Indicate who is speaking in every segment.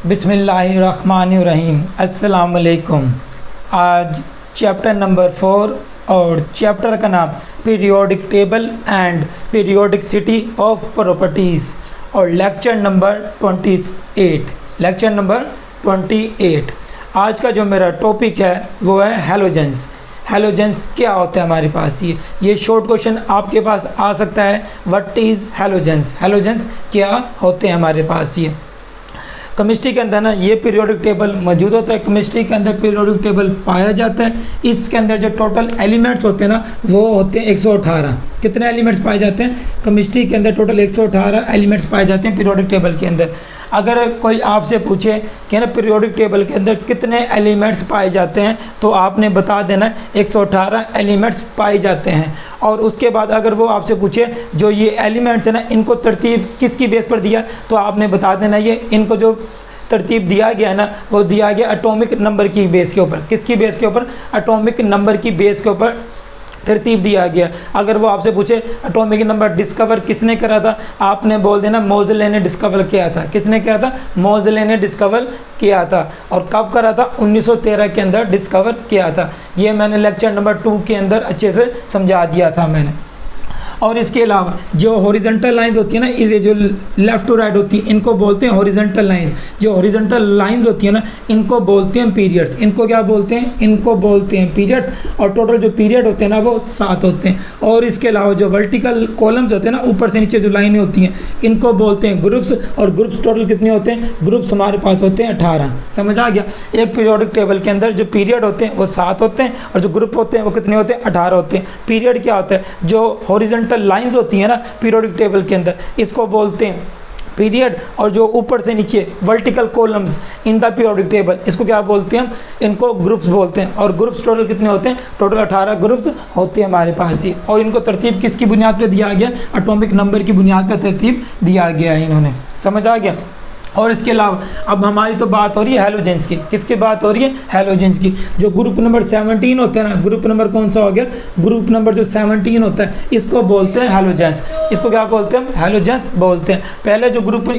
Speaker 1: बिस्मिल्लाहिर्रहमानिर्रहीम। अस्सलाम वालेकुम। आज चैप्टर नंबर 4 और चैप्टर का नाम periodic table and periodicity of properties और लेक्चर नंबर 28। आज का जो मेरा टॉपिक है वो है हैलोजेंस। हैलोजेंस क्या होता है हमारे पास, ये शॉर्ट क्वेश्चन आपके पास आ सकता है। व्हाट इज़ हैलोजेंस, हैलोजेंस क्या होते हैं हमारे पास। ये केमिस्ट्री के अंदर ना ये पीरियोडिक टेबल मौजूद होता है। केमिस्ट्री के अंदर पीरियोडिक टेबल पाया जाता है। इसके अंदर जो टोटल एलिमेंट्स होते हैं ना वो होते हैं 118। कितने एलिमेंट्स पाए जाते हैं केमिस्ट्री के अंदर? टोटल 118 एलिमेंट्स पाए जाते हैं पीरियोडिक टेबल के अंदर। अगर कोई आपसे पूछे कि ना पीरियोडिक टेबल के अंदर कितने एलिमेंट्स पाए जाते हैं तो आपने बता देना 118 एलिमेंट्स पाए जाते हैं। और उसके बाद अगर वो आपसे पूछे जो ये एलिमेंट्स है ना इनको तरतीब किसकी बेस पर दिया तो आपने बता देना ये इनको जो तरतीब दिया गया है ना वो दिया गया एटॉमिक नंबर की बेस के ऊपर। किसकी बेस के ऊपर? एटॉमिक नंबर की बेस के ऊपर तरतीब दिया गया। अगर वो आपसे पूछे एटॉमिक नंबर डिस्कवर किसने करा था, आपने बोल देना मोज़ले ने डिस्कवर किया था। किसने किया था? मोज़ले ने डिस्कवर किया था। और कब करा था? 1913 के अंदर डिस्कवर किया था। ये मैंने लेक्चर नंबर 2 के अंदर अच्छे से समझा दिया था मैंने। और इसके अलावा जो हॉरिजॉन्टल लाइंस होती है ना, इसे जो लेफ़्ट टू राइट होती है इनको बोलते हैं हॉरिजॉन्टल लाइंस। जो हॉरिजॉन्टल लाइंस होती है ना इनको बोलते हैं पीरियड्स। इनको क्या बोलते हैं? इनको बोलते हैं पीरियड्स। और टोटल जो पीरियड होते हैं ना वो 7 होते हैं। और इसके अलावा जो वर्टिकल कॉलम्स होते हैं ना ऊपर से नीचे जो लाइनें होती हैं इनको बोलते हैं ग्रुप्स। और ग्रुप्स टोटल कितने होते हैं? ग्रुप्स हमारे पास होते हैं 18। समझ आ गया? एक पीरियोडिक टेबल के अंदर जो पीरियड होते हैं वो 7 होते हैं और जो ग्रुप होते हैं वो कितने होते हैं? 18 होते हैं। पीरियड क्या होता है? जो हॉरिजॉन्टल लाइंस होती है ना पीरियोडिक टेबल के अंदर इसको बोलते हैं पीरियड। और जो ऊपर से नीचे vertical columns in the periodic table इसको क्या बोलते हैं? इनको ग्रुप्स बोलते हैं। और ग्रुप्स टोटल कितने होते हैं? टोटल 18 ग्रुप्स होते हैं हमारे पास ही। और इनको तरतीब किसकी बुनियाद पे दिया गया? एटॉमिक नंबर की बुनियाद पे तरतीब दिया गया है इन्होंने। समझ आ गया? और इसके अलावा अब हमारी तो बात हो रही है हैलोजेंस की। किसकी बात हो रही है? हैलोजेंस की। जो ग्रुप नंबर 17 होता है ना, ग्रुप नंबर कौन सा हो गया? ग्रुप नंबर जो 17 होता है इसको बोलते हैं हैलोजेंस। इसको क्या बोलते हैं? हैलोजेंस बोलते हैं। पहले जो ग्रुप,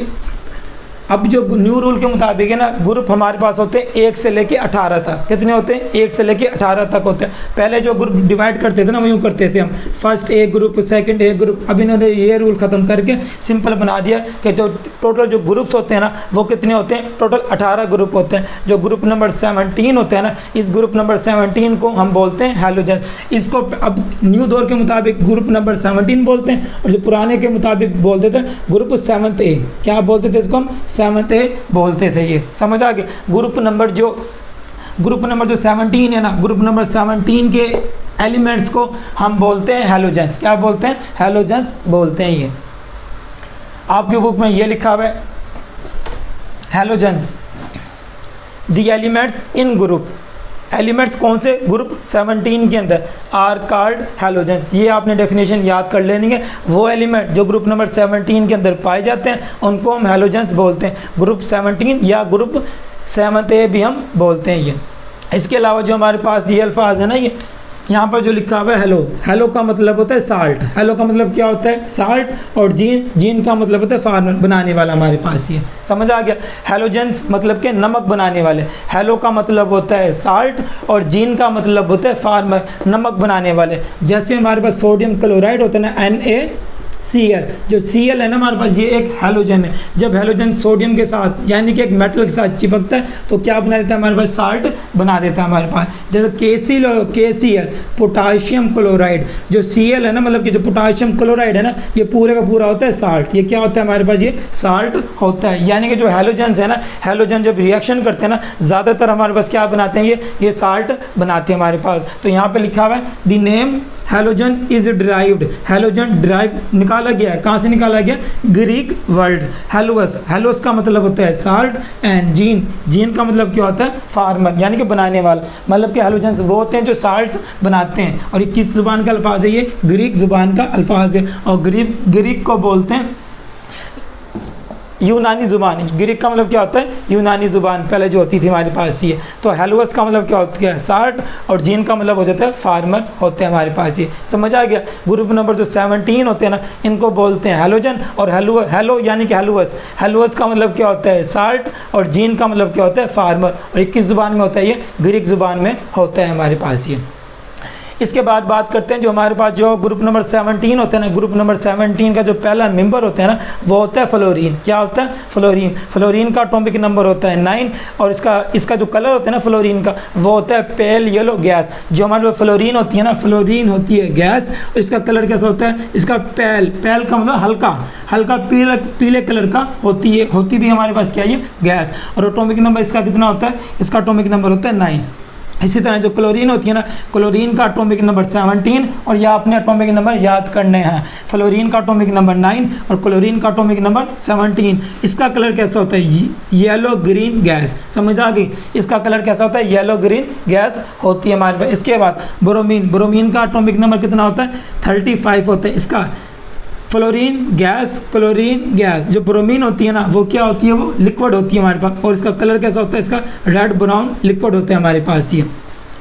Speaker 1: अब जो न्यू रूल के मुताबिक है ना ग्रुप हमारे पास होते हैं 1 से लेके 18 तक। कितने होते हैं? 1 से लेके 18 तक होते हैं। पहले जो ग्रुप डिवाइड करते थे ना वो यूँ करते थे हम, first A group, second A group. अब इन्होंने ये रूल ख़त्म करके सिंपल बना दिया कि जो टोटल जो ग्रुप्स होते हैं ना वो कितने होते हैं? टोटल 18 ग्रुप होते हैं। जो ग्रुप नंबर 17 होता है ना इस ग्रुप नंबर 17 को हम बोलते हैं हैलोजेंस। इसको अब न्यू दौर के मुताबिक ग्रुप नंबर 17 बोलते हैं और जो पुराने के मुताबिक बोलते थे ग्रुप 7 ए। क्या बोलते थे इसको? हम 7 ए बोलते थे। ये समझ आ गया? ग्रुप नंबर जो 17 है ना ग्रुप नंबर 17 के एलिमेंट्स को हम बोलते हैं हैलोजेंस। क्या बोलते हैं? हैलोजेंस बोलते हैं। ये आपकी बुक में ये लिखा हुआ है halogens the elements in group. Elements कौन से? ग्रुप 17 के अंदर आर कॉल्ड हैलोजेंस। ये आपने डेफिनेशन याद कर लेनी है। वो एलिमेंट जो ग्रुप नंबर 17 के अंदर पाए जाते हैं उनको हम हैलोजेंस बोलते हैं। ग्रुप 17 या ग्रुप 7 ए भी हम बोलते हैं ये। इसके अलावा जो हमारे पास ये अल्फाज है ना, ये यहाँ पर जो लिखा हुआ है हेलो, हेलो का मतलब होता है साल्ट। हेलो का मतलब क्या होता है? साल्ट। और जीन, जीन का मतलब होता है फार्मर, बनाने वाला हमारे पास ये। समझ आ गया? हैलोजेंस मतलब के नमक बनाने वाले। हेलो का मतलब होता है साल्ट और जीन का मतलब होता है फार्मर, नमक बनाने वाले। जैसे हमारे पास सोडियम क्लोराइड होता है ना NaCl, जो Cl है ना हमारे पास ये एक हैलोजन है। जब हैलोजन सोडियम के साथ यानी कि एक मेटल के साथ चिपकता है तो क्या बना देता है? हमारे पास साल्ट बना देता है हमारे पास। जैसे KCl पोटाशियम क्लोराइड, जो Cl है ना मतलब कि जो पोटाशियम क्लोराइड है ना ये पूरे का पूरा होता है साल्ट। ये क्या होता है हमारे पास? ये साल्ट होता है। यानी कि जो हैलोजन्स है ना, हैलोजन जब रिएक्शन करते हैं ना ज़्यादातर हमारे पास क्या बनाते हैं? ये साल्ट बनाते हैं हमारे पास। तो यहाँ पर लिखा हुआ है the name halogen is derived. Halogen derive निकाला गया है। कहाँ से निकाला गया? Greek word Hallows. हेलोस का मतलब होता है साल्ट एंड जीन, जीन का मतलब क्या होता है? फार्मर, यानी कि बनाने वाला। मतलब कि हैलोजेंस वो होते हैं जो साल्ट बनाते हैं। और ये किस ज़ुबान का अल्फाज है? ये ग्रीक ज़ुबान का अल्फाज है। और ग्रीक को बोलते हैं, यूनानी ज़ुबान, ग्रीक का मतलब क्या होता है यूनानी ज़ुबान पहले जो होती थी हमारे पास ये। तो हेलुअस का मतलब क्या होता है साल्ट, और जीन का मतलब हो जाता है फार्मर होते हैं हमारे पास ये। समझ आ गया। ग्रुप नंबर जो 17 होते हैं ना, इनको बोलते हैं हेलोजन, और हेलो यानी कि हेलुअस, हेलुअस का मतलब क्या होता है साल्ट, और जीन का मतलब क्या होता है फार्मर। और ये किस ज़ुबान में होता है, ये ग्रीक ज़ुबान में होता है हमारे पास ये। इसके बाद बात करते हैं जो हमारे पास जो ग्रुप नंबर 17 होते हैं ना, ग्रुप नंबर 17 का जो पहला मेंबर होता है ना, वो होता है फ्लोरीन। क्या होता है फ्लोरीन। फ्लोरीन का एटॉमिक नंबर होता है 9, और इसका जो कलर होता है ना फ्लोरीन का, वो होता है पेल येलो गैस। जो हमारे पास फ्लोरीन होती है ना, फ्लोरीन होती है गैस, और इसका कलर कैसा होता है, इसका पेल का मतलब हल्का पीले कलर का होती भी हमारे पास क्या है, ये गैस। और एटॉमिक नंबर इसका कितना होता है, इसका एटॉमिक नंबर होता है 9। इसी तरह जो क्लोरीन होती है ना, क्लोरीन का एटॉमिक नंबर 17, और यह अपने एटॉमिक नंबर याद करने हैं। फ्लोरीन का एटॉमिक नंबर 9 और क्लोरीन का एटॉमिक नंबर 17। इसका कलर कैसा होता है, येलो ग्रीन गैस। समझ आ गई। इसका कलर कैसा होता है, येलो ग्रीन गैस होती है हमारे पास। इसके बाद ब्रोमीन का एटॉमिक नंबर कितना होता है, 35 होता है इसका। क्लोरीन गैस जो ब्रोमीन होती है ना, वो क्या होती है, वो लिक्विड होती है हमारे पास, और इसका कलर कैसा होता है, इसका रेड ब्राउन लिक्विड होता है हमारे पास ये।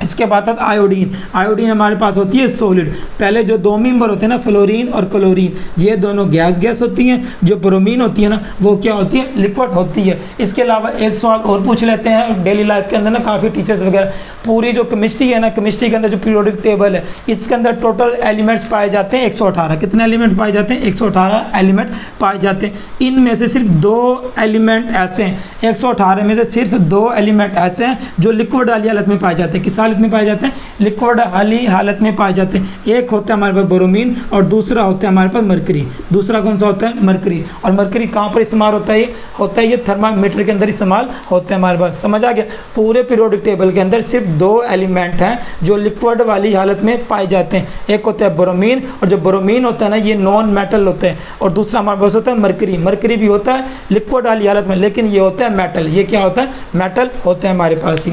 Speaker 1: इसके बाद आता आयोडीन हमारे पास होती है सॉलिड। पहले जो दो मेंबर होते हैं ना, फ्लोरीन और क्लोरीन, ये दोनों गैस होती हैं। जो ब्रोमीन होती है ना, वो क्या होती है, लिक्विड होती है। इसके अलावा एक सवाल और पूछ लेते हैं डेली लाइफ के अंदर ना, काफ़ी टीचर्स वगैरह, पूरी जो केमिस्ट्री है ना, केमिस्ट्री के अंदर जो पीरियोडिक टेबल है, इसके अंदर टोटल एलिमेंट्स पाए जाते हैं 118। कितने एलिमेंट पाए जाते हैं, 118 एलिमेंट पाए जाते हैं। इनमें से सिर्फ 2 एलिमेंट ऐसे हैं, 118 में से सिर्फ 2 एलिमेंट ऐसे हैं जो लिक्विड वाली हालत में पाए जाते हैं। किस हालत में पाए जाते हैं, लिक्विड वाली हालत में पाए जाते हैं। एक होता है हमारे पास ब्रोमीन, और दूसरा होता है हमारे पास मरकरी। दूसरा कौन सा होता है, मरकरी। और मरकरी कहाँ पर इस्तेमाल होता है, ये थर्मामीटर के अंदर इस्तेमाल होता है हमारे पास। समझ आ गया। पूरे पीरियोडिक टेबल के अंदर सिर्फ 2 एलिमेंट हैं जो लिक्विड वाली हालत में पाए जाते हैं। एक होता है ब्रोमीन, और जो ब्रोमीन होता है ना, ये नॉन मेटल होता है। और दूसरा हमारे पास होता है मरकरी भी होता है लिक्विड वाली हालत में, लेकिन ये होता है मेटल। ये क्या होता है, मेटल होता है हमारे पास ही।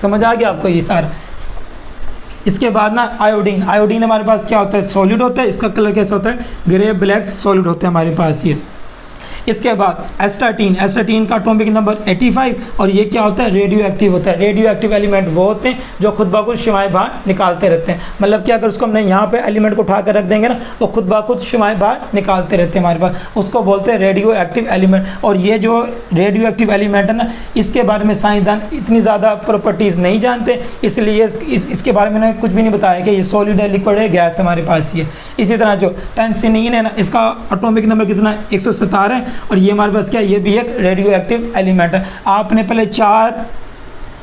Speaker 1: समझ आ गया आपको ये सारा। इसके बाद ना आयोडीन हमारे पास क्या होता है, सॉलिड होता है। इसका कलर कैसा होता है, ग्रे ब्लैक सॉलिड होता है हमारे पास ये। इसके बाद एस्टाटीन का एटॉमिक नंबर 85, और ये क्या होता है, रेडियो एक्टिव होता है। रेडियो एक्टिव एलिमेंट वो होते हैं जो खुद ब खुद शिमाएँ बाहर निकालते रहते हैं। मतलब कि अगर उसको हमने यहाँ पे एलिमेंट को उठा कर रख देंगे ना, वो खुद ब खुद शिमाएँ बाहर निकालते रहते हैं हमारे पास, उसको बोलते हैं रेडियो एक्टिव एलिमेंट। और ये जो रेडियो एक्टिव एलिमेंट है ना, इसके बारे में साइंसदान इतनी ज़्यादा प्रॉपर्टीज़ नहीं जानते, इसलिए इसके बारे में कुछ भी नहीं बताया कि ये सॉलिड है, लिक्विड है, गैस है हमारे पास ये। इसी तरह जो टेंसिनीन है ना, इसका एटॉमिक नंबर कितना है, 117 है। और ये हमारे पास क्या है, ये भी एक रेडियो एक्टिव एलिमेंट है। आपने पहले 4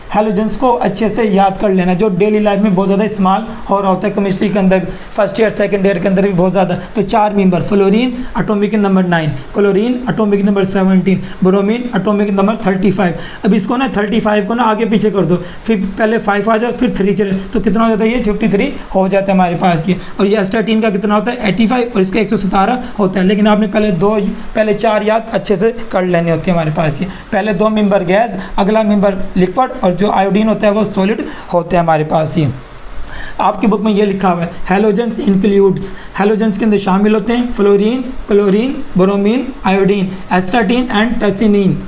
Speaker 1: हैलोजेंस को अच्छे से याद कर लेना, जो डेली लाइफ में बहुत ज़्यादा इस्तेमाल हो रहा होता है केमिस्ट्री के अंदर, फर्स्ट ईयर सेकंड ईयर के अंदर भी बहुत ज़्यादा। तो 4 member, fluorine atomic number 9, chlorine atomic number 17, bromine atomic number 35। अब इसको ना 35 को ना आगे पीछे कर दो, फिर पहले 5 आ जाओ, फिर 3 चले, तो कितना हो जाता है, ये 53 हो जाता है हमारे पास ये। और ये एस्टाटीन का कितना होता है, 85, और इसका 117 होता है। लेकिन आपने पहले 4 याद अच्छे से कर लेने होते हैं हमारे पास ये। पहले 2 मेंबर गैस, अगला मेंबर लिक्विड, और जो आयोडीन होता है वो सॉलिड होते हैं हमारे पास ये। आपकी बुक में ये लिखा हुआ है, हैलोजेंस इंक्लूड्स, हैलोजेंस के अंदर शामिल होते हैं fluorine, chlorine, bromine, iodine, astatine and tennessine.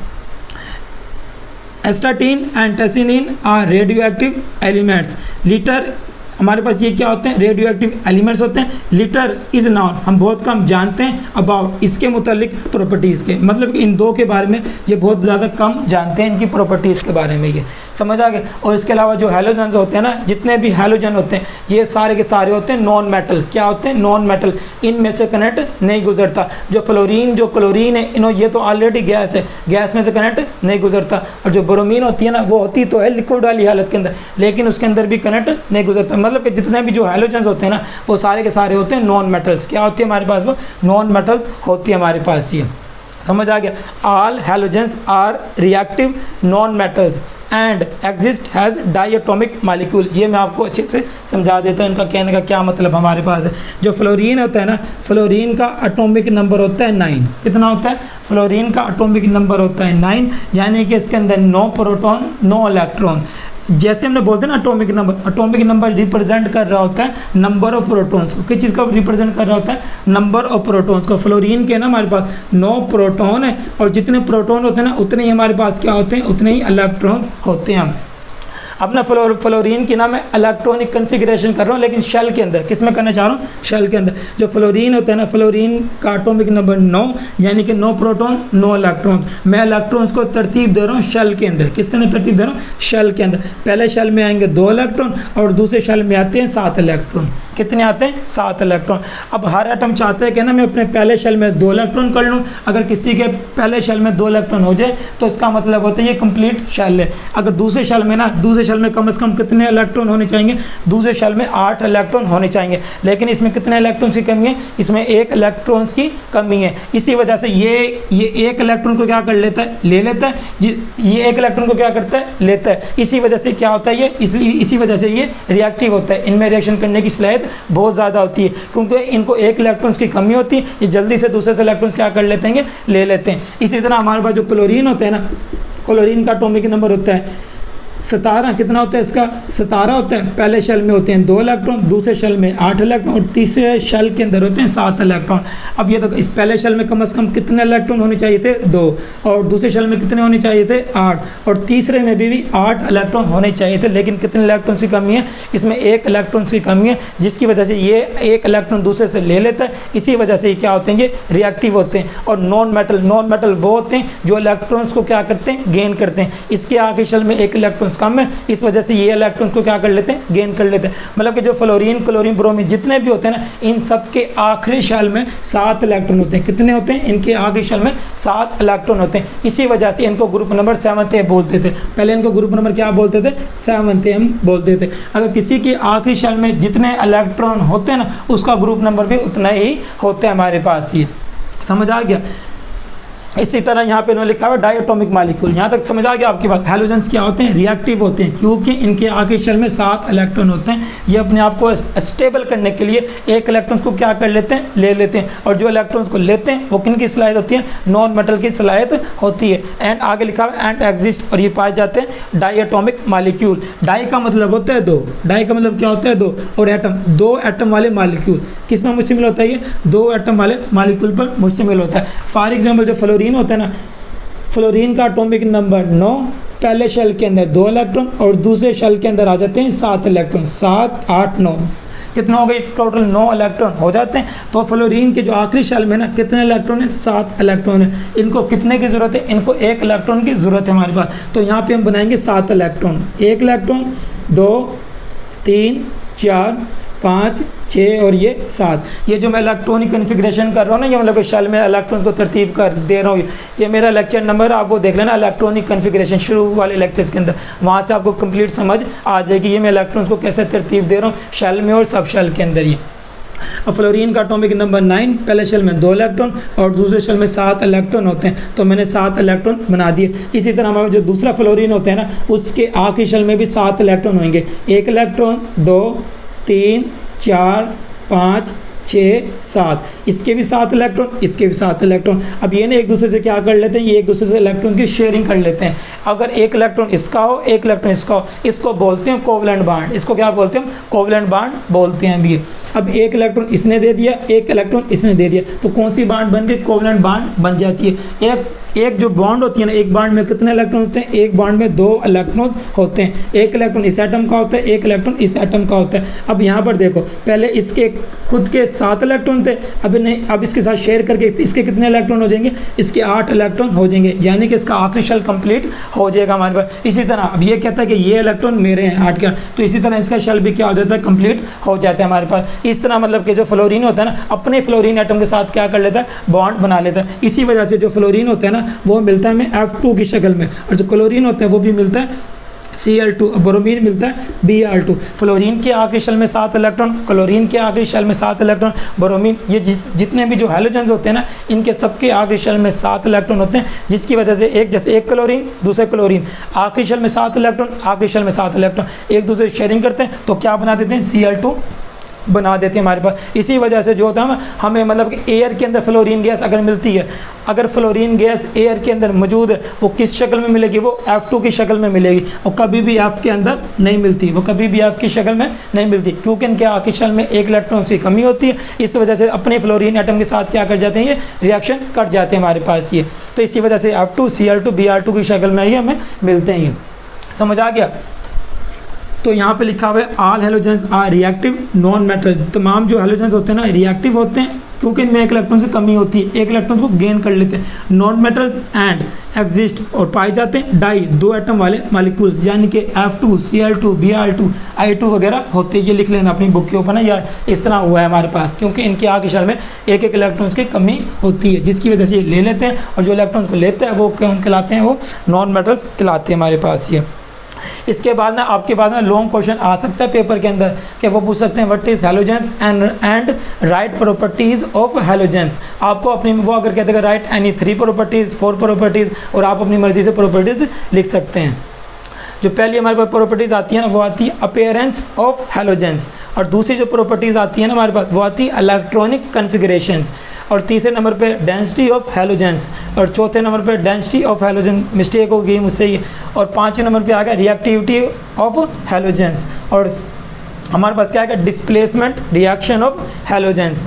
Speaker 1: Astatine and tennessine are radioactive elements. Later हमारे पास ये क्या होते हैं, रेडियो एक्टिव एलिमेंट्स होते हैं। लिटर इज नॉन, हम बहुत कम जानते हैं अबाउट, इसके मुतालिक प्रॉपर्टीज़ के, मतलब इन 2 के बारे में ये बहुत ज़्यादा कम जानते हैं, इनकी प्रॉपर्टीज़ के बारे में ये। समझ आ गया। और इसके अलावा जो हैलोजन होते हैं ना, जितने भी हैलोजन होते हैं, ये सारे के सारे होते हैं नॉन मेटल। क्या होते हैं, नॉन मेटल। इनमें से करंट नहीं गुजरता। जो क्लोरीन है, ये तो ऑलरेडी गैस है, गैस में से करंट नहीं गुजरता। और जो ब्रोमीन होती है ना, वो होती तो है लिक्विड वाली हालत के अंदर, लेकिन उसके अंदर भी करंट नहीं गुजरता। मतलब कि जितने भी जो हैलोजेंस होते हैं ना, वो सारे के सारे होते हैं नॉन मेटल्स। क्या होती है हमारे पास, वो नॉन मेटल्स होती है हमारे पास ये। समझ आ गया। All halogens are reactive non metals and exist has diatomic molecule. ये मैं आपको अच्छे से समझा देता हूँ, इनका कहने का क्या मतलब हमारे पास है। जो फ्लोरीन होता है ना, फ्लोरीन का एटॉमिक नंबर होता है 9। कितना होता है, फ्लोरीन का एटॉमिक नंबर होता है 9, यानी कि इसके अंदर 9 प्रोटॉन 9 इलेक्ट्रॉन। जैसे हमने बोलते हैं ना अटोमिक नंबर रिप्रेजेंट कर रहा होता है नंबर ऑफ प्रोटॉन्स को। किस चीज़ का रिप्रेजेंट कर रहा होता है? नंबर ऑफ प्रोटॉन्स को। फ्लोरीन के ना हमारे पास 9 प्रोटॉन है, और जितने प्रोटॉन होते हैं ना उतने ही हमारे पास क्या होते हैं, उतने ही इलेक्ट्रॉन होते हैं। अपना फ्लोरीन की ना मैं इलेक्ट्रॉनिक कन्फिग्रेशन कर रहा हूँ, लेकिन शेल के अंदर। किस में करना चाह रहा हूँ? शेल के अंदर। जो फ्लोरीन होता है ना, फ्लोरीन का एटॉमिक नंबर 9, यानी कि 9 प्रोटॉन 9 इलेक्ट्रॉन। मैं इलेक्ट्रॉन्स को तरतीब दे रहा हूँ शेल के अंदर। किसके अंदर तरतीब दे रहा हूँ? शेल के अंदर। पहले शेल में आएंगे 2 इलेक्ट्रॉन, और दूसरे शेल में आते हैं 7 इलेक्ट्रॉन। कितने आते हैं? 7 इलेक्ट्रॉन। अब हर एटम चाहते हैं कि ना मैं अपने पहले शेल में 2 इलेक्ट्रॉन कर लूँ। अगर किसी के पहले शेल में 2 इलेक्ट्रॉन हो जाए तो इसका मतलब होता है ये कंप्लीट शेल है। अगर दूसरे शेल में कम से कम कितने इलेक्ट्रॉन होने चाहिए? दूसरे शेल में 8 इलेक्ट्रॉन होने चाहिए। लेकिन इसमें कितने इलेक्ट्रॉन्स की कमी है? इसमें 1 इलेक्ट्रॉन्स की कमी है। इसी वजह से ये 1 इलेक्ट्रॉन को क्या कर लेता है? ले लेता है। ये 1 इलेक्ट्रॉन को क्या करता है? लेता है। इसी वजह से क्या होता है ये? इसी वजह से ये रिएक्टिव होता है। इनमें रिएक्शन करने की सलाहियत बहुत ज़्यादा होती है, क्योंकि इनको 1 इलेक्ट्रॉन्स की कमी होती है। ये जल्दी से दूसरे से इलेक्ट्रॉन्स क्या कर लेते हैं? ले लेते हैं। इसी तरह हमारे पास जो क्लोरीन होता है ना, क्लोरीन का एटॉमिक नंबर होता है 17। कितना होता है इसका? 17 होता है। पहले शेल में होते हैं 2 इलेक्ट्रॉन, दूसरे शेल में 8 इलेक्ट्रॉन, और तीसरे शेल के अंदर होते हैं 7 इलेक्ट्रॉन। अब ये देखो, इस पहले शेल में कम से कम कितने इलेक्ट्रॉन होने चाहिए थे? 2, और दूसरे शेल में कितने होने चाहिए थे? 8, और तीसरे में भी 8 इलेक्ट्रॉन होने चाहिए थे। लेकिन कितने इलेक्ट्रॉन की कमी है? इसमें 1 इलेक्ट्रॉन की कमी है, जिसकी वजह से ये 1 इलेक्ट्रॉन दूसरे से ले लेता है। इसी वजह से ये क्या होते हैं? ये रिएक्टिव होते हैं। और नॉन मेटल वो होते हैं जो इलेक्ट्रॉन्स को क्या करते हैं? गेन करते हैं। इसके आगे शेल में 1 इलेक्ट्रॉन कम है, इस वजह से ये इलेक्ट्रॉन को क्या कर लेते हैं? गेन कर लेते हैं। मतलब कि जो फ्लोरीन, क्लोरीन, ब्रोमीन जितने भी होते हैं ना, इन सब के आखिरी शेल में 7 इलेक्ट्रॉन होते हैं। कितने होते हैं? इनके आखिरी शेल में 7 इलेक्ट्रॉन होते हैं। इसी वजह से इनको ग्रुप नंबर 7 बोलते थे। पहले इनको ग्रुप नंबर क्या बोलते थे? 7 बोलते थे। अगर किसी के आखिरी शेल में जितने इलेक्ट्रॉन होते हैं ना, उसका ग्रुप नंबर भी उतना ही होता है हमारे पास। ये समझ आ गया? इसी तरह यहाँ पे इन्होंने लिखा हुआ डायटोमिक मॉलिक्यूल। यहाँ तक समझ आ गया आपकी बात? हैलोजेंस क्या होते हैं? रिएक्टिव होते हैं, क्योंकि इनके आखिरी शेल में 7 इलेक्ट्रॉन होते हैं। ये अपने आप को स्टेबल करने के लिए 1 इलेक्ट्रॉन को क्या कर लेते हैं? ले लेते हैं। और जो इलेक्ट्रॉन्स को लेते हैं वो किन की सलाहियत होती है? नॉन मेटल की सलाहियत होती है। एंड आगे लिखा हुआ एंड एग्जिस्ट, और ये पाए जाते हैं डायटोमिक मॉलिक्यूल। डाई का मतलब होता है 2। डाई का मतलब क्या होता है? 2। और एटम, 2 एटम वाले मॉलिक्यूल। किस में मुश्तमिल होता है? ये 2 एटम वाले मॉलिक्यूल पर मुश्तमिल होता है। फॉर एग्जाम्पल जो फ्लोरीन होता है ना, फ्लोरीन का एटॉमिक नंबर 9, पहले शेल के अंदर 2 इलेक्ट्रॉन, और दूसरे शेल के अंदर आ जाते हैं 7 इलेक्ट्रॉन। 7, 8, 9 कितना हो गई? टोटल 9 इलेक्ट्रॉन हो जाते हैं। तो फ्लोरीन के जो आखिरी शेल में ना कितने इलेक्ट्रॉन है? 7 इलेक्ट्रॉन है। इनको कितने की ज़रूरत है? इनको 1 इलेक्ट्रॉन की ज़रूरत है हमारे पास। तो यहाँ पे हम बनाएंगे 7 इलेक्ट्रॉन। 1 इलेक्ट्रॉन, 2, 3, 4, 5, 6 और ये 7। ये जो मैं इलेक्ट्रॉनिक कन्फिग्रेशन कर रहा हूँ ना, ये मतलब शेल में इलेक्ट्रॉन को तरतीब कर दे रहा हूँ। ये मेरा लेक्चर नंबर आप वो देख लेना, इलेक्ट्रॉनिक कन्फिग्रेशन शुरू वाले लेक्चर्स के अंदर। वहाँ से आपको कंप्लीट समझ आ जाएगी ये मैं इलेक्ट्रॉन्स को कैसे तरतीब दे रहा हूँ शेल में और सब शेल के अंदर। ये फ्लोरीन का एटॉमिक नंबर 9, पहले शेल में 2 इलेक्ट्रॉन और दूसरे शेल में 7 इलेक्ट्रॉन होते हैं। तो मैंने 7 इलेक्ट्रॉन बना दिए। इसी तरह हमारा जो दूसरा फ्लोरीन होता है ना, उसके आखिरी शेल में भी 7 इलेक्ट्रॉन होंगे। 1 इलेक्ट्रॉन, 2, 3, 4, 5, 6, 7। इसके भी 7 इलेक्ट्रॉन, इसके भी 7 इलेक्ट्रॉन। अब ये ना एक दूसरे से क्या कर लेते हैं? ये एक दूसरे से इलेक्ट्रॉन की शेयरिंग कर लेते हैं। अगर 1 इलेक्ट्रॉन इसका हो, 1 इलेक्ट्रॉन इसका हो, इसको बोलते हैं कोवलेंट बांड। इसको क्या बोलते हैं? कोवलेंट बांड बोलते हैं। अभी अब 1 इलेक्ट्रॉन इसने दे दिया, 1 इलेक्ट्रॉन इसने दे दिया, तो कौन सी बांड बन गई? कोवलेंट बांड बन जाती है। एक जो बॉन्ड होती है ना, एक बॉन्ड में कितने इलेक्ट्रॉन होते हैं? एक बॉन्ड में 2 इलेक्ट्रॉन होते हैं। 1 इलेक्ट्रॉन इस एटम का होता है, 1 इलेक्ट्रॉन इस एटम का होता है। अब यहाँ पर देखो, पहले इसके खुद के 7 इलेक्ट्रॉन थे, अब इसके साथ शेयर करके इसके कितने इलेक्ट्रॉन हो जाएंगे? इसके 8 इलेक्ट्रॉन हो जाएंगे, यानी कि इसका आखिरी शेल कंप्लीट हो जाएगा हमारे पास। इसी तरह अब ये कहता है कि ये इलेक्ट्रॉन मेरे हैं 8 के, तो इसी तरह इसका शेल भी क्या हो जाता है? कंप्लीट हो जाता है हमारे पास। इस तरह मतलब कि जो फ्लोरीन होता है ना, अपने फ्लोरीन एटम के साथ क्या कर लेता है? बॉन्ड बना लेता है। इसी वजह से जो फ्लोरीन होता है ना, वो मिलता है हमें F2 की शक्ल में, और जो क्लोरीन होता है वो भी मिलता है Cl2, ब्रोमीन मिलता है Br2। फ्लोरीन के आखिरी शेल में 7 इलेक्ट्रॉन, क्लोरीन के आखिरी शेल में 7 इलेक्ट्रॉन, ब्रोमीन, ये जितने भी जो हैलोजेंस होते हैं ना, इनके सबके आखिरी शेल में 7 इलेक्ट्रॉन होते हैं। जिसकी वजह से जैसे एक क्लोरीन, दूसरे क्लोरीन, आखिरी शेल में 7 इलेक्ट्रॉन, आखिरी शेल में 7 इलेक्ट्रॉन, एक दूसरे शेयरिंग करते हैं, तो क्या बना देते हैं? Cl2 बना देती है हमारे पास। इसी वजह से जो होता है हमें मतलब कि एयर के अंदर फ्लोरीन गैस अगर मिलती है, अगर फ्लोरीन गैस एयर के अंदर मौजूद है, वो किस शक्ल में मिलेगी, वो F2 की शक्ल में मिलेगी, और कभी भी F के अंदर नहीं मिलती, वो कभी भी F की शक्ल में नहीं मिलती, क्योंकि इनके आखिरी शक्ल में एक इलेक्ट्रॉन की कमी होती है। इस वजह से अपने फ्लोरीन एटम के साथ क्या कर जाते हैं, ये रिएक्शन कर जाते हैं हमारे पास ये। तो इसी वजह से F2 Cl2 Br2 की शक्ल में ही हमें मिलते हैं। समझ आ गया। तो यहाँ पे लिखा हुआ है all halogens are reactive non metal. तमाम जो हैलोजेंस होते हैं ना रिएक्टिव होते हैं, क्योंकि इनमें एक इलेक्ट्रॉन से कमी होती है, एक इलेक्ट्रॉन को गेन कर लेते हैं। नॉन मेटल एंड एग्जिस्ट और पाए जाते हैं डाई, दो एटम वाले मॉलिक्यूल, यानी कि F2 Cl2 Br2 I2 वगैरह होते हैं। ये लिख लेना अपनी बुक के ऊपर ना, या इस तरह हुआ है हमारे पास, क्योंकि इनके आगे शल में एक एक इलेक्ट्रॉन्स की कमी होती है, जिसकी वजह से ये ले लेते हैं, और जो इलेक्ट्रॉन को लेते हैं वो कौन कहलाते हैं, वो नॉन मेटल्स कहलाते हैं हमारे पास ये। इसके बाद ना आपके पास ना लॉन्ग क्वेश्चन आ सकता है पेपर के अंदर, कि वो पूछ सकते हैं what is halogens and right properties of halogens. आपको अपनी वो अगर कहते हैं राइट एनी 3 प्रॉपर्टीज 4 प्रॉपर्टीज, और आप अपनी मर्जी से प्रॉपर्टीज लिख सकते हैं। जो पहली हमारे पास प्रॉपर्टीज आती है ना, वो आती है अपीयरेंस ऑफ हैलोजेंस, और दूसरी जो प्रॉपर्टीज आती है ना हमारे पास, वो आती है इलेक्ट्रॉनिक कन्फिगरेशंस, और तीसरे नंबर पे डेंसिटी ऑफ हैलोजेंस, और चौथे नंबर पे डेंसिटी ऑफ हैलोजन, मिस्टेक हो गई मुझसे ये, और पांचवें नंबर पे आ गया रिएक्टिविटी ऑफ हैलोजेंस, और हमारे पास क्या है डिस्प्लेसमेंट रिएक्शन ऑफ हैलोजेंस।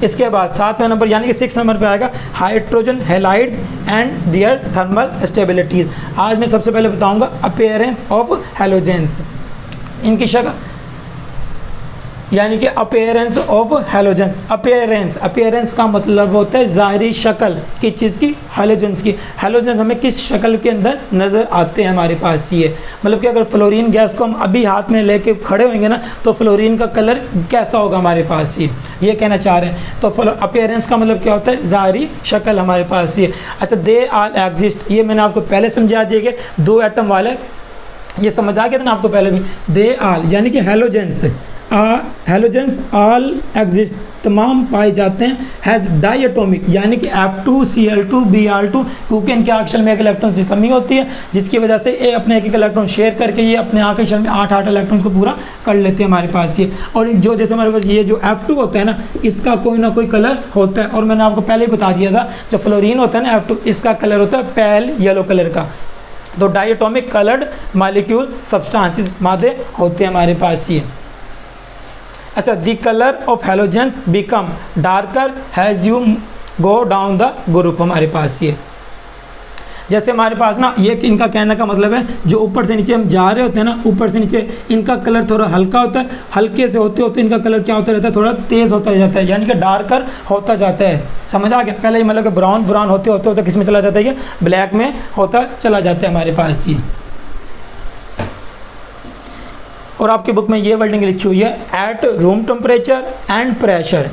Speaker 1: इसके बाद सातवें नंबर यानी कि 6 नंबर पे आएगा hydrogen halides and their thermal stabilities. आज मैं सबसे पहले बताऊंगा अपीयरेंस ऑफ हैलोजेंस, इनकी शक्ल यानी कि अपीयरेंस ऑफ हैलोजेंस। अपीयरेंस का मतलब होता है ज़ाहिरी शक्ल किस चीज़ की, हैलोजेंस की। हैलोजेंस हमें किस शक्ल के अंदर नज़र आते हैं हमारे पास ये, मतलब कि अगर फ्लोरीन गैस को हम अभी हाथ में लेके खड़े होंगे ना, तो फ्लोरीन का कलर कैसा होगा हमारे पास ये कहना चाह रहे हैं। तो अपीयरेंस का मतलब क्या होता है, ज़ाहिरी शक्ल हमारे पास ये। अच्छा, दे आल एग्जिस्ट, ये मैंने आपको पहले समझा दिया कि 2 एटम वाले, ये समझ आ गया था ना आपको पहले भी। दे आल यानी कि हैलोजेंस ऑल एग्जिस्ट, तमाम पाए जाते हैं। हैज़ डाई एटॉमिक यानी कि F2 Cl2 Br2, क्योंकि इनके आकर्षण में एक इलेक्ट्रॉन की कमी होती है, जिसकी वजह से ये अपने एक इलेक्ट्रॉन शेयर करके ये अपने आकर्षण में 8 इलेक्ट्रॉन को पूरा कर लेते हैं हमारे पास ये। और जो जैसे हमारे पास ये जो F2 होता है ना, इसका कोई ना कोई कलर होता है, और मैंने आपको पहले ही बता दिया था, जो फ्लोरीन होता है ना F2, इसका कलर होता है पेल येलो कलर का। तो diatomic coloured molecule substances मादे होते हैं हमारे पास ये। अच्छा, the colour of halogens become darker as you go down the group, हमारे पास ये जैसे हमारे पास ना ये इनका कहने का मतलब है, जो ऊपर से नीचे हम जा रहे होते हैं ना, ऊपर से नीचे इनका कलर थोड़ा हल्का होता है, हल्के से होते होते इनका कलर क्या होता रहता है, थोड़ा तेज़ होता जाता है, यानी कि डार्कर होता जाता है। समझ आ गया। पहले ही मतलब कि ब्राउन होते होते किस में चला जाता है, ये ब्लैक में होता चला जाता है हमारे पास ये। और आपकी बुक में ये वर्डिंग लिखी हुई है at room temperature and pressure.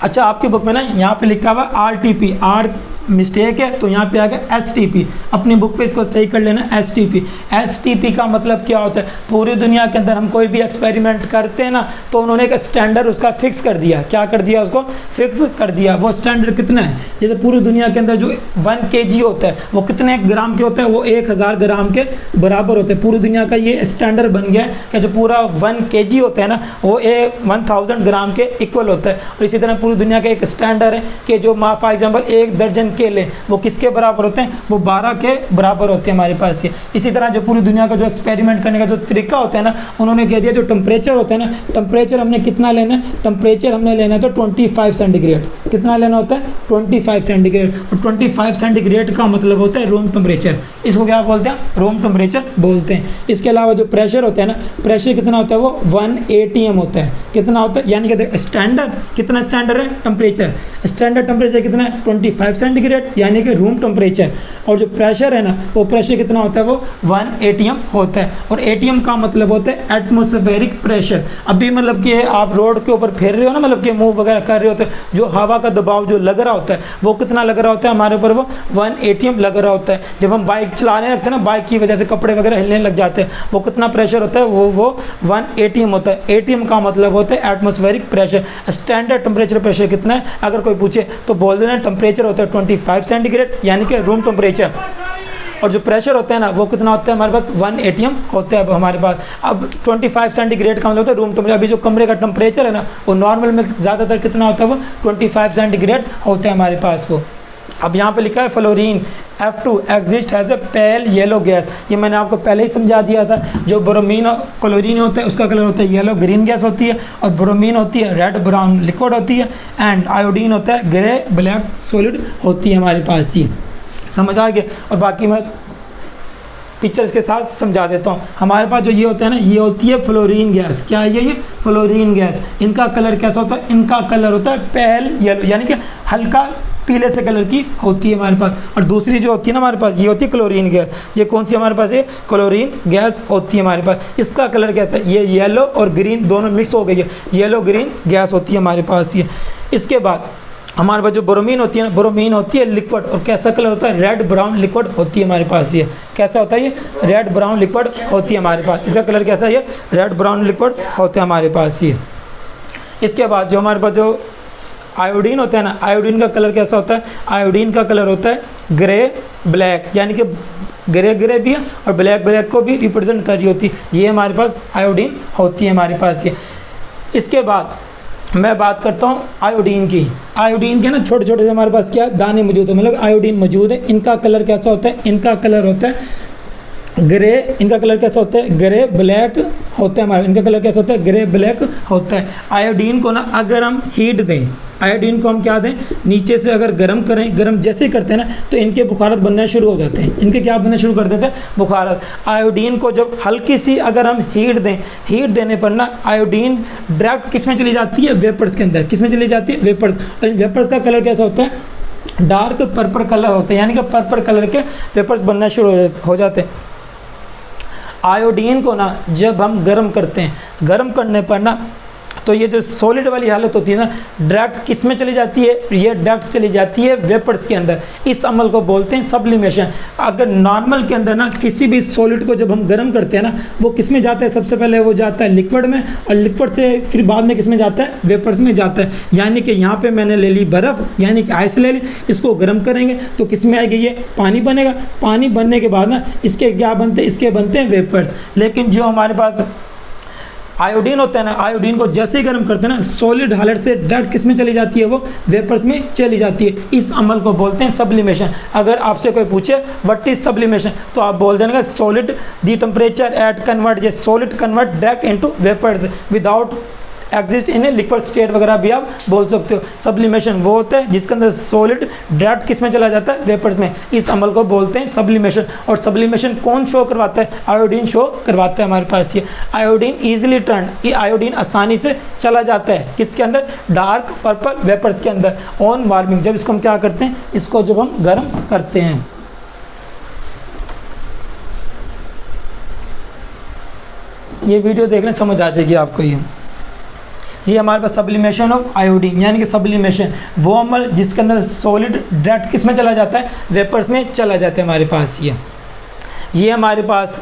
Speaker 1: अच्छा, आपकी बुक में ना यहाँ पे लिखा हुआ RTP, आर मिस्टेक है, तो यहाँ पे आ गया STP। अपनी बुक पे इसको सही कर लेना, STP। STP का मतलब क्या होता है, पूरी दुनिया के अंदर हम कोई भी एक्सपेरिमेंट करते हैं ना, तो उन्होंने एक स्टैंडर्ड उसका फिक्स कर दिया। क्या कर दिया, उसको फिक्स कर दिया। वो स्टैंडर्ड कितना है, जैसे पूरी दुनिया के अंदर जो 1 kg होता है, वो कितने ग्राम के होता है, वो 1000 ग्राम के बराबर होते हैं। पूरी दुनिया का ये स्टैंडर्ड बन गया है कि जो पूरा 1 kg होता है ना, वो 1000 ग्राम के इक्वल होता है। और इसी तरह पूरी दुनिया का एक स्टैंडर्ड है कि जो फॉर एग्जाम्पल 1 दर्जन केले, वो किसके बराबर होते हैं, वो 12 के बराबर होते हैं हमारे पास ये। इसी तरह जो पूरी दुनिया का जो एक्सपेरिमेंट करने का जो तरीका होता है ना, उन्होंने कह दिया जो टेम्परेचर होता है ना, टेम्परेचर हमने कितना लेना है, टेम्परेचर हमने लेना है तो 25 सेंटीग्रेड। कितना लेना होता है, 25 सेंटीग्रेड। और 25 सेंटीग्रेड का मतलब होता है रूम टेम्परेचर। इसको क्या बोलते हैं, रूम टेम्परेचर बोलते हैं। इसके अलावा जो प्रेशर होता है ना, प्रेशर कितना होता है, वो 1 atm होता है। कितना होता है, यानी कि स्टैंडर्ड कितना स्टैंडर्ड है, टेम्परेचर स्टैंडर्ड टेम्परेचर कितना है, 25 सेंटीग्रेड यानी कि रूम टेम्परेचर। और जो प्रेशर है ना, वो प्रेशर कितना होता है, वो 1 atm होता है। और atm का मतलब होता है एटमॉस्फेरिक प्रेशर। अभी मतलब कि आप रोड के ऊपर फिर रहे हो ना, मतलब कि मूव वगैरह कर रहे होते हैं, जो हवा का दबाव जो लग रहा होता है, वो कितना लग रहा होता है हमारे ऊपर, वो 1 atm लग रहा होता है। जब हम बाइक चलाने लगते हैं ना, बाइक की वजह से कपड़े वगैरह हिलने लग जाते हैं, वो कितना प्रेशर होता है, वो 1 atm होता है। atm का मतलब होता है atmospheric pressure. Standard temperature pressure कितना है, अगर कोई पूछे तो बोल देना टेम्परेचर होता है 25 सेंटीग्रेड यानी कि रूम टेम्परेचर। और जो प्रेशर होता है ना वो कितना होता है हमारे पास 1 atm होता है अब हमारे पास। अब 25 सेंटीग्रेड का मतलब होता है रूम टेम्परेचर। अभी जो कमरे का टेम्परेचर है ना वो नॉर्मल में ज़्यादातर कितना होता है, वो 25 सेंटीग्रेड होता है हमारे पास वो। अब यहाँ पे लिखा है fluorine F2 exist has a pale yellow gas. ये मैंने आपको पहले ही समझा दिया था। जो ब्रोमीन और क्लोरीन होता है उसका कलर होता है येलो ग्रीन गैस होती है, और ब्रोमीन होती है रेड ब्राउन लिक्विड होती है, एंड आयोडीन होता है ग्रे ब्लैक सॉलिड होती है हमारे पास। ये समझ आ गया। और बाकी मैं पिक्चर्स के साथ समझा देता हूँ। हमारे पास जो ये होता है ना, ये होती है फ्लोरीन गैस। क्या है ये फ्लोरीन गैस। इनका कलर कैसा होता है, इनका कलर होता है पेल येलो, यानी कि हल्का पीले से कलर की होती है हमारे पास। और दूसरी जो होती है ना हमारे पास, ये होती है क्लोरीन गैस। ये कौन सी हमारे पास है, क्लोरीन गैस होती है हमारे पास। इसका कलर कैसा है, ये येलो और ग्रीन दोनों मिक्स हो गई है, येलो ग्रीन गैस होती है हमारे पास ये। इसके बाद हमारे पास जो ब्रोमीन होती है ना, ब्रोमीन होती है लिक्विड, और कैसा कलर होता है, रेड ब्राउन लिक्विड होती है हमारे पास। ये कैसा होता है, ये रेड ब्राउन लिक्विड होती है हमारे पास। इसका कलर कैसा है, ये रेड ब्राउन लिक्विड होता है हमारे पास ये। इसके बाद जो हमारे पास जो आयोडीन होता है ना, आयोडीन का कलर कैसा होता है, आयोडीन का कलर होता है ग्रे ब्लैक, यानी कि ग्रे ग्रे भी है और ब्लैक ब्लैक को भी रिप्रेजेंट कर रही होती है। ये हमारे पास आयोडीन होती है हमारे पास ये। इसके बाद मैं बात करता हूँ आयोडीन की। आयोडीन के ना छोटे छोटे से हमारे पास क्या दाने मौजूद है, मतलब आयोडीन मौजूद है। इनका कलर कैसा होता है, इनका कलर होता है ग्रे। इनका कलर कैसा होता है, ग्रे ब्लैक होता है हमारा। इनका कलर कैसा होता है, ग्रे ब्लैक होता है। आयोडीन को ना अगर हम हीट दें, आयोडीन को हम क्या दें, नीचे से अगर गर्म करें, गर्म जैसे ही करते हैं ना तो इनके बुखारत बनना शुरू हो जाते हैं। इनके क्या बनना शुरू कर देते हैं, बुखारत। आयोडीन को जब हल्की सी अगर हम हीट दें, हीट देने पर ना आयोडीन डायरेक्ट किस में चली जाती है, वेपर्स के अंदर। किस में चली जाती है, वेपर्स। और इन वेपर्स का कलर कैसा होता है, डार्क पर्पल कलर होता है, यानी कि पर्पल कलर के वेपर्स बनना शुरू हो जाते हैं। आयोडीन को ना जब हम गर्म करते हैं, गर्म करने पर ना तो ये जो सॉलिड वाली हालत होती है ना, डायरेक्ट किस में चली जाती है, ये डायरेक्ट चली जाती है वेपर्स के अंदर। इस अमल को बोलते हैं सब्लिमेशन। अगर नॉर्मल के अंदर ना किसी भी सॉलिड को जब हम गर्म करते हैं ना, वो किस में जाता है, सबसे पहले वो जाता है लिक्विड में, और लिक्विड से फिर बाद में किस में जाता है, वेपर्स में जाता है। यानी कि यहाँ पे मैंने ले ली बर्फ़, यानी कि आइस ले ली, इसको गर्म करेंगे तो किस में आएगी, ये पानी बनेगा। पानी बनने के बाद ना इसके क्या बनते हैं, इसके बनते हैं वेपर्स। लेकिन जो हमारे पास आयोडीन होता है ना, आयोडीन को जैसे ही गर्म करते हैं ना, सॉलिड हालत से डायरेक्ट किस में चली जाती है, वो वेपर्स में चली जाती है। इस अमल को बोलते हैं सब्लिमेशन। अगर आपसे कोई पूछे व्हाट इज सब्लिमेशन, तो आप बोल देना solid the temperature at convert, ये solid convert direct into vapours without exist in a liquid state वगैरह भी आप बोल सकते हो। सब्लिमेशन वो होता है जिसके अंदर सॉलिड डायरेक्ट किस में चला जाता है, वेपर्स में। इस अमल को बोलते हैं सब्लिमेशन। और सब्लिमेशन कौन शो करवाता है, आयोडीन शो करवाता है हमारे पास ये। आयोडीन ईजिली टर्न, ये आयोडीन आसानी से चला जाता है किसके अंदर, डार्क पर्पल वेपर्स के अंदर ऑन वार्मिंग। जब इसको हम क्या करते हैं, इसको जब हम गर्म करते हैं। ये वीडियो देखने समझ आ जाएगी आपको। ये हमारे पास सब्लिमेशन ऑफ आयोडीन, यानी कि सब्लिमेशन वो अमल जिसके अंदर सॉलिड डायरेक्ट किस में चला जाता है, वेपर्स में चला जाता है हमारे पास ये हमारे पास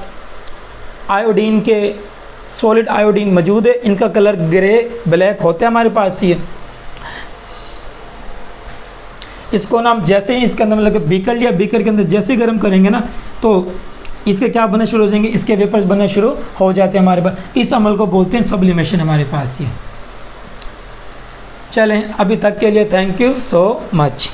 Speaker 1: आयोडीन के सॉलिड आयोडीन मौजूद है। इनका कलर ग्रे ब्लैक होता है हमारे पास ये। इसको ना हम जैसे ही इसके अंदर मतलब बीकर लिया, बीकर के अंदर जैसे ही गर्म करेंगे ना तो इसके क्या बनना शुरू हो जाएंगे, इसके वेपर्स बनना शुरू हो जाते हैं हमारे पास। इस अमल को बोलते हैं सब्लिमेशन हमारे पास ये। चलें, अभी तक के लिए थैंक यू सो मच।